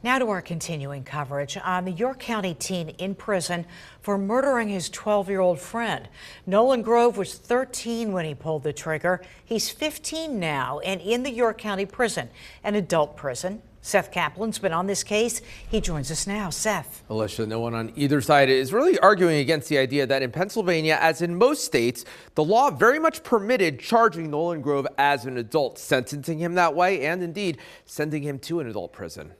Now to our continuing coverage on the York County teen in prison for murdering his 12-year-old friend. Nolan Grove was 13 when he pulled the trigger. He's 15 now and in the York County prison, an adult prison. Seth Kaplan's been on this case. He joins us now. Seth. Alicia, no one on either side is really arguing against the idea that in Pennsylvania, as in most states, the law very much permitted charging Nolan Grove as an adult, sentencing him that way, and indeed sending him to an adult prison.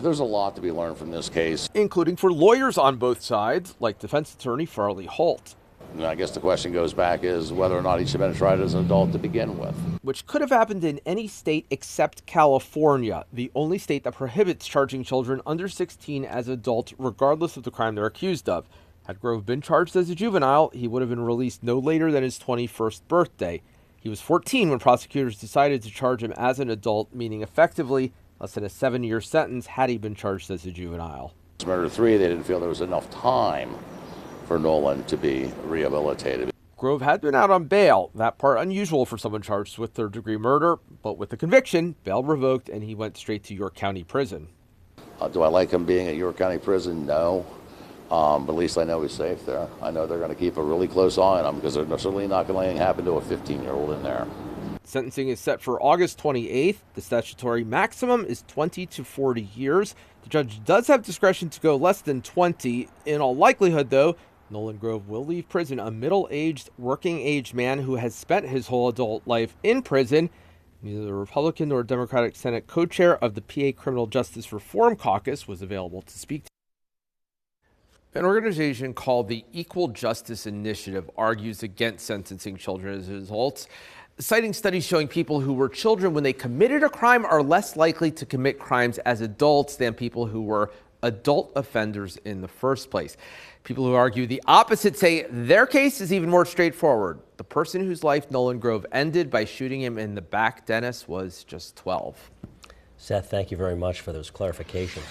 There's a lot to be learned from this case, including for lawyers on both sides, like defense attorney Farley Holt. And I guess the question goes back is whether or not he should have been tried as an adult to begin with. Which could have happened in any state except California, the only state that prohibits charging children under 16 as adults, regardless of the crime they're accused of. Had Grove been charged as a juvenile, he would have been released no later than his 21st birthday. He was 14 when prosecutors decided to charge him as an adult, meaning effectively less than a 7-year sentence had he been charged as a juvenile. Murder 3, they didn't feel there was enough time for Nolan to be rehabilitated. Grove had been out on bail, that part unusual for someone charged with third-degree murder, but with the conviction, bail revoked, and he went straight to York County Prison. Do I like him being at York County Prison? No. But at least I know he's safe there. I know they're going to keep a really close eye on him because they're certainly not going to let anything happen to a 15-year-old in there. Sentencing is set for August 28th. The statutory maximum is 20 to 40 years. The judge does have discretion to go less than 20. In all likelihood, though, Nolan Grove will leave prison a middle-aged, working-age man who has spent his whole adult life in prison. Neither the Republican nor Democratic Senate co-chair of the PA Criminal Justice Reform Caucus was available to speak to. An organization called the Equal Justice Initiative argues against sentencing children as adults, citing studies showing people who were children when they committed a crime are less likely to commit crimes as adults than people who were adult offenders in the first place. People who argue the opposite say their case is even more straightforward. The person whose life Nolan Grove ended by shooting him in the back, Dennis, was just 12. Seth, thank you very much for those clarifications.